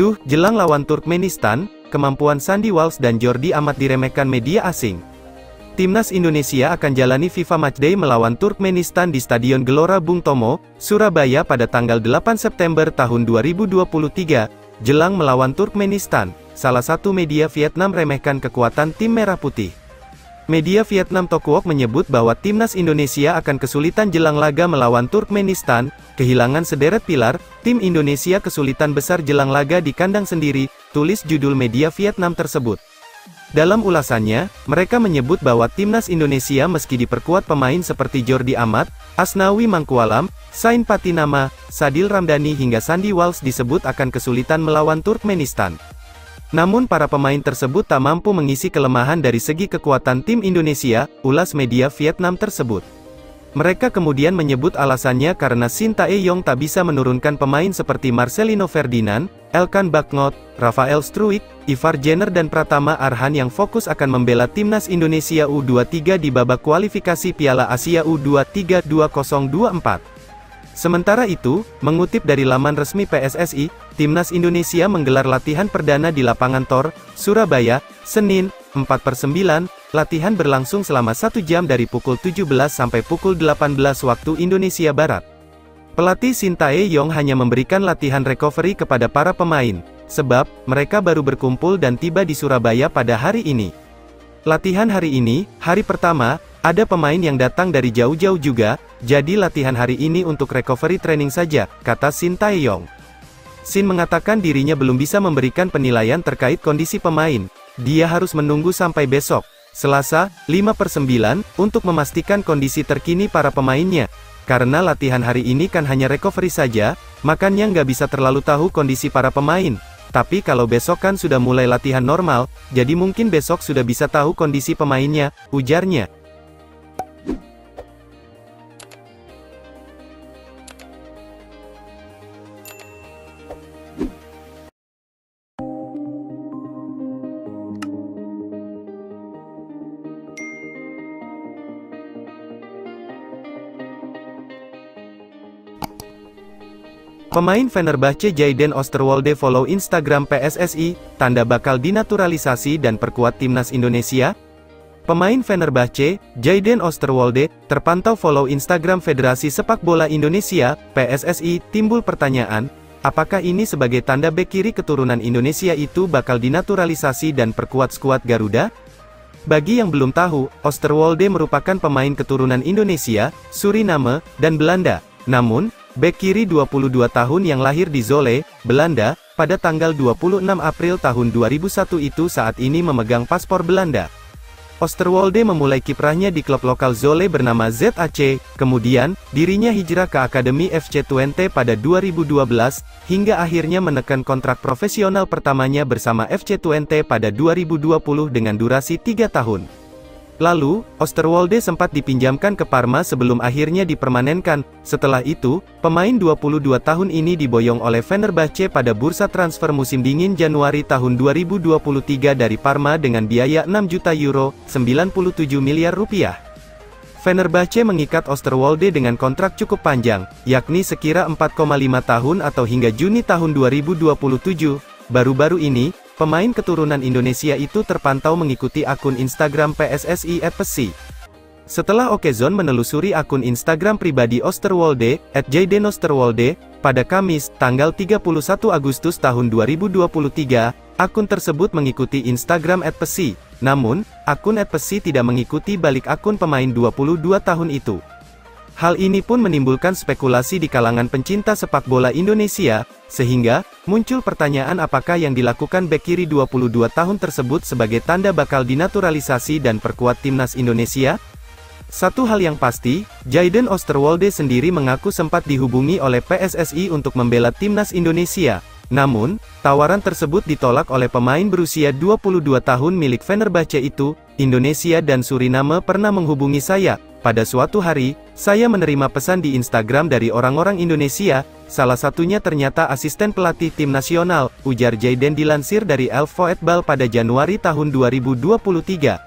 Duh, jelang lawan Turkmenistan, kemampuan Sandy Walsh dan Jordi amat diremehkan media asing. Timnas Indonesia akan jalani FIFA Matchday melawan Turkmenistan di Stadion Gelora Bung Tomo, Surabaya pada tanggal 8 September tahun 2023, jelang melawan Turkmenistan. Salah satu media Vietnam remehkan kekuatan tim Merah Putih. Media Vietnam Tokuok menyebut bahwa timnas Indonesia akan kesulitan jelang laga melawan Turkmenistan, kehilangan sederet pilar, tim Indonesia kesulitan besar jelang laga di kandang sendiri, tulis judul media Vietnam tersebut. Dalam ulasannya, mereka menyebut bahwa timnas Indonesia meski diperkuat pemain seperti Jordi Amat, Asnawi Mangkualam, Sain Patinama, Sadil Ramdhani hingga Sandy Walsh disebut akan kesulitan melawan Turkmenistan. Namun para pemain tersebut tak mampu mengisi kelemahan dari segi kekuatan tim Indonesia, ulas media Vietnam tersebut. Mereka kemudian menyebut alasannya karena Shin Tae-yong tak bisa menurunkan pemain seperti Marcelino Ferdinand, Elkan Bagnot, Rafael Struijk, Ivar Jenner dan Pratama Arhan yang fokus akan membela timnas Indonesia U23 di babak kualifikasi Piala Asia U23 2024. Sementara itu, mengutip dari laman resmi PSSI, Timnas Indonesia menggelar latihan perdana di lapangan Tor, Surabaya, Senin, 4/9, latihan berlangsung selama 1 jam dari pukul 17 sampai pukul 18 waktu Indonesia Barat. Pelatih Shin Tae-yong hanya memberikan latihan recovery kepada para pemain, sebab, mereka baru berkumpul dan tiba di Surabaya pada hari ini. Latihan hari ini, hari pertama, ada pemain yang datang dari jauh-jauh juga, jadi latihan hari ini untuk recovery training saja, kata Shin Tae-yong. Shin mengatakan dirinya belum bisa memberikan penilaian terkait kondisi pemain, dia harus menunggu sampai besok, Selasa, 5/9, untuk memastikan kondisi terkini para pemainnya. Karena latihan hari ini kan hanya recovery saja, makanya nggak bisa terlalu tahu kondisi para pemain. Tapi kalau besok kan sudah mulai latihan normal, jadi mungkin besok sudah bisa tahu kondisi pemainnya, ujarnya. Pemain Fenerbahce Jayden Osterwolde follow Instagram PSSI, tanda bakal dinaturalisasi dan perkuat timnas Indonesia? Pemain Fenerbahce, Jayden Osterwolde, terpantau follow Instagram Federasi Sepak Bola Indonesia, PSSI, timbul pertanyaan, apakah ini sebagai tanda bek kiri keturunan Indonesia itu bakal dinaturalisasi dan perkuat skuad Garuda? Bagi yang belum tahu, Osterwolde merupakan pemain keturunan Indonesia, Suriname, dan Belanda. Namun, bek kiri 22 tahun yang lahir di Zwolle, Belanda, pada tanggal 26 April tahun 2001 itu saat ini memegang paspor Belanda. Osterwolde memulai kiprahnya di klub lokal Zwolle bernama ZAC, kemudian, dirinya hijrah ke Akademi FC Twente pada 2012, hingga akhirnya menekan kontrak profesional pertamanya bersama FC Twente pada 2020 dengan durasi 3 tahun. Lalu, Osterwolde sempat dipinjamkan ke Parma sebelum akhirnya dipermanenkan. Setelah itu, pemain 22 tahun ini diboyong oleh Fenerbahce pada bursa transfer musim dingin Januari tahun 2023 dari Parma dengan biaya 6 juta euro, 97 miliar rupiah. Fenerbahce mengikat Osterwolde dengan kontrak cukup panjang, yakni sekira 4,5 tahun atau hingga Juni tahun 2027. Baru-baru ini, pemain keturunan Indonesia itu terpantau mengikuti akun Instagram PSSI @psi. Setelah Okezone menelusuri akun Instagram pribadi Osterwolde, @JaydenOsterwolde, pada Kamis, tanggal 31 Agustus tahun 2023, akun tersebut mengikuti Instagram @psi. Namun, akun @psi tidak mengikuti balik akun pemain 22 tahun itu. Hal ini pun menimbulkan spekulasi di kalangan pencinta sepak bola Indonesia, sehingga, muncul pertanyaan apakah yang dilakukan bek kiri 22 tahun tersebut sebagai tanda bakal dinaturalisasi dan perkuat timnas Indonesia? Satu hal yang pasti, Jayden Osterwolde sendiri mengaku sempat dihubungi oleh PSSI untuk membela timnas Indonesia. Namun, tawaran tersebut ditolak oleh pemain berusia 22 tahun milik Fenerbahce itu. Indonesia dan Suriname pernah menghubungi saya. Pada suatu hari, saya menerima pesan di Instagram dari orang-orang Indonesia, salah satunya ternyata asisten pelatih tim nasional, ujar Jayden dilansir dari El Football pada Januari tahun 2023.